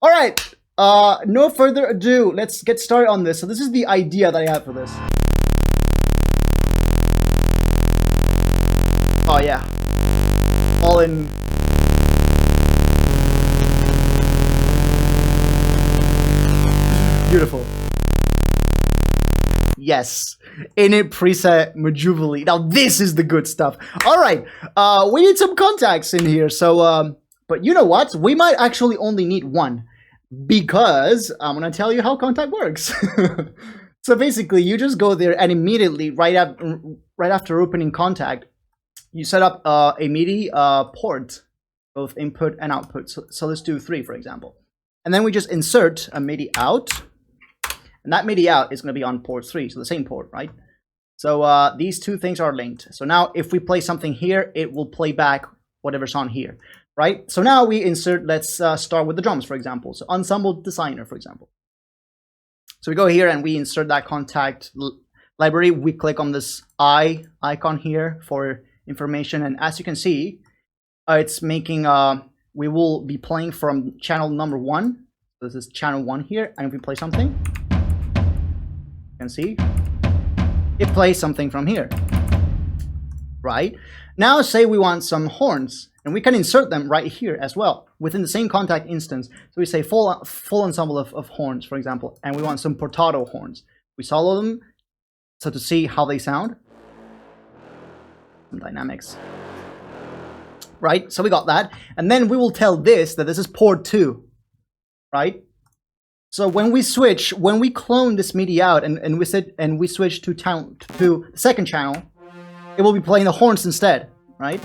All right. No further ado. Let's get started on this. So this is the idea that I have for this. Oh yeah. All in. Beautiful. Yes. Init preset Majuvali. Now this is the good stuff. All right. We need some contacts in here. So, but you know what? We might actually only need one, because I'm gonna tell you how Kontakt works. So basically, you just go there and immediately, right after opening Kontakt, you set up a Midi port, both input and output. So let's do 3, for example, and then we just insert a Midi out, and that Midi out is gonna be on port 3, so the same port, right? So these two things are linked. So now if we play something here, it will play back whatever's on here. Right? So now we insert, let's start with the drums, for example. So Ensemble Designer, for example. So we go here and we insert that Kontakt library. We click on this icon here for information. And as you can see, it's making, we will be playing from channel number 1. So this is channel 1 here. And if we play something, you can see it plays something from here. Right? Now say we want some horns. And we can insert them right here as well within the same Kontakt instance. So we say full ensemble of horns, for example, and we want some portato horns. We solo them so to see how they sound. Some dynamics. Right? So we got that. And then we will tell this that this is port 2. Right? So when we clone this Midi out and we switch to the second channel, it will be playing the horns instead, right?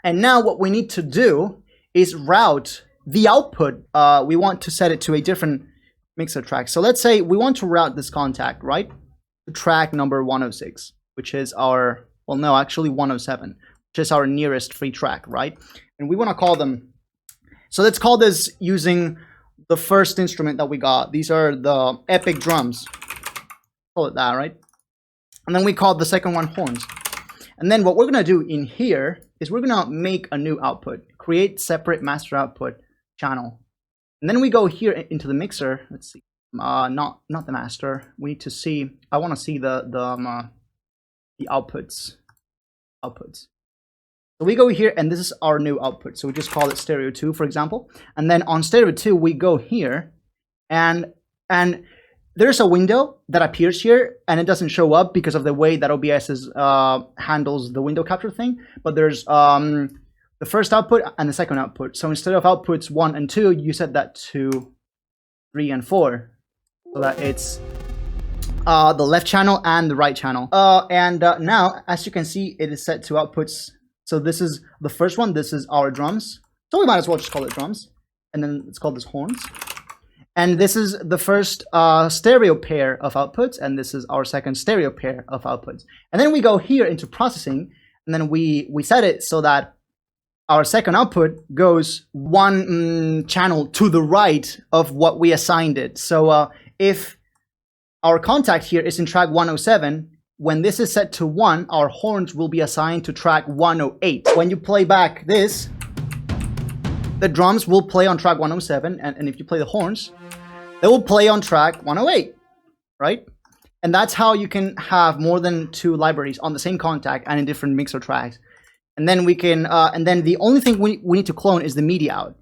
And now what we need to do is route the output. We want to set it to a different mixer track. So let's say we want to route this Kontakt, right? To track number 106, which is our, well, no, actually 107, which is our nearest free track, right? And we want to call them. So let's call this using the first instrument that we got. These are the epic drums. Call it that, right? And then we call the second one horns. And then what we're going to do in here is we're going to make a new output, create separate master output channel. And then we go here into the mixer. Let's see, not the master. We need to see, I want to see the outputs. So we go here and this is our new output. So we just call it stereo 2, for example. And then on stereo 2, we go here and there's a window that appears here, and it doesn't show up because of the way that OBS handles the window capture thing. But there's the first output and the second output. So instead of outputs 1 and 2, you set that to 3 and 4, so that it's the left channel and the right channel. Now, as you can see, it is set to outputs. So this is the first one. This is our drums. So we might as well just call it drums, and then let's call this horns. And this is the first stereo pair of outputs, and this is our second stereo pair of outputs. And then we go here into processing, and then we set it so that our second output goes one channel to the right of what we assigned it. So if our Kontakt here is in track 107, when this is set to 1, our horns will be assigned to track 108. When you play back this, the drums will play on track 107, and if you play the horns, they will play on track 108, right? And that's how you can have more than 2 libraries on the same Kontakt and in different mixer tracks. And then we can, and then the only thing we need to clone is the Midi out.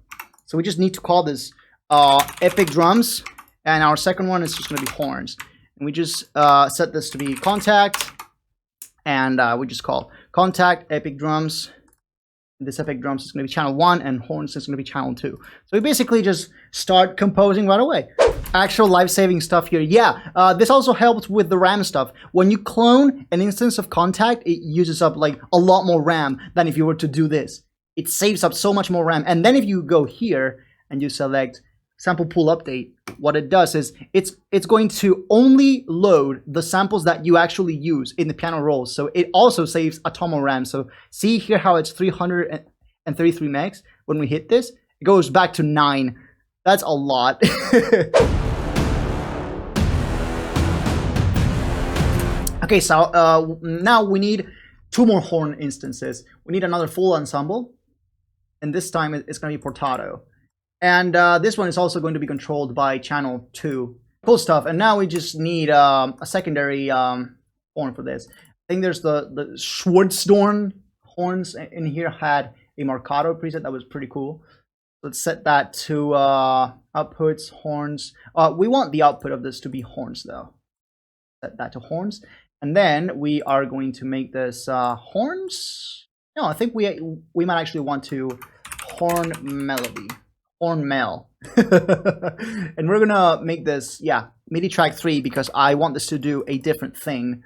So we just need to call this epic drums, and our second one is just going to be horns. And we just set this to be Kontakt, and we just call Kontakt epic drums. This epic drums is going to be channel 1 and horns is going to be channel 2. So we basically just start composing right away. Actual life-saving stuff here. Yeah, this also helps with the RAM stuff. When you clone an instance of Kontakt, it uses up like a lot more RAM than if you were to do this. It saves up so much more RAM. And then if you go here and you select sample pool update, what it does is it's going to only load the samples that you actually use in the piano rolls. So it also saves a ton more RAM. So see here how it's 333 megs. When we hit this, it goes back to 9. That's a lot. Okay, so now we need 2 more horn instances. We need another full ensemble, and this time it's going to be portato. And this one is also going to be controlled by channel 2. Cool stuff. And now we just need a secondary horn for this. I think there's the Schwarzdorn horns in here had a Marcato preset that was pretty cool. Let's set that to outputs, horns. We want the output of this to be horns though. Set that to horns. And then we are going to make this horns. No, I think we might actually want to horn melody. Horn mel. And we're gonna make this, yeah, MIDI track 3 because I want this to do a different thing.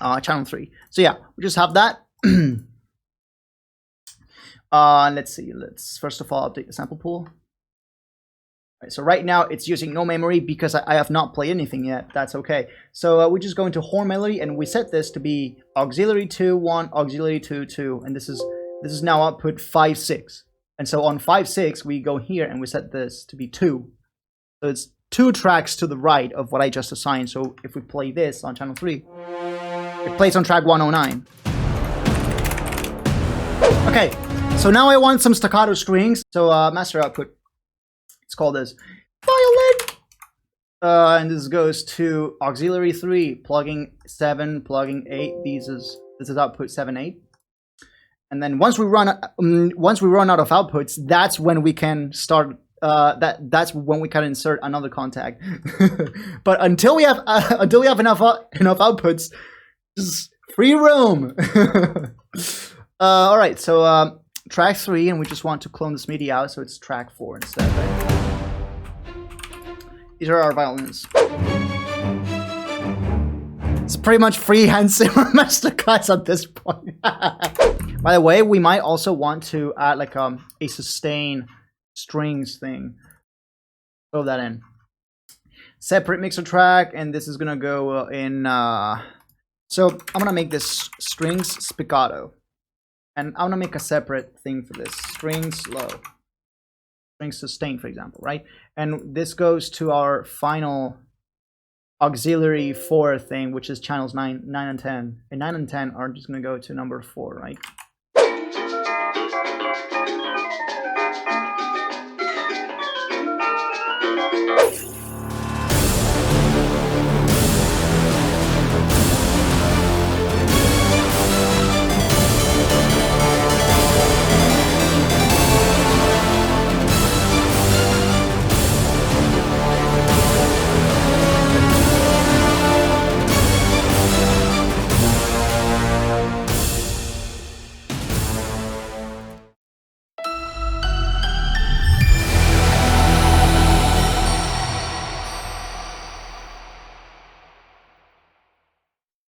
Channel 3. So yeah, we just have that. Let's see. Let's first of all update the sample pool. Right, so right now it's using no memory because I have not played anything yet. That's okay. So we just go into horn melody and we set this to be auxiliary 2 1, auxiliary 2 2, and this is now output 5 6. And so on 5 6 we go here and we set this to be 2. So it's 2 tracks to the right of what I just assigned. So if we play this on channel 3, it plays on track 109. Okay, so now I want some staccato strings. So master output, let's call this violin. And this goes to auxiliary 3, plugging 7, plugging 8. This is output 7 8. And then once we run out of outputs, that's when we can start. That's when we can insert another contact. But until we have enough outputs, just free roam. All right, so track 3, and we just want to clone this MIDI out, so it's track 4 instead. Right? These are our violins. It's pretty much freehand simmer master guys at this point. By the way, we might also want to add like a sustain strings thing. Throw that in. Separate mixer track, and this is gonna go in. So I'm gonna make this strings spiccato, and I'm gonna make a separate thing for this strings low, strings sustain, for example, right? And this goes to our final auxiliary 4 thing, which is channels 9 and 10. And 9 and 10 are just gonna go to number 4, right?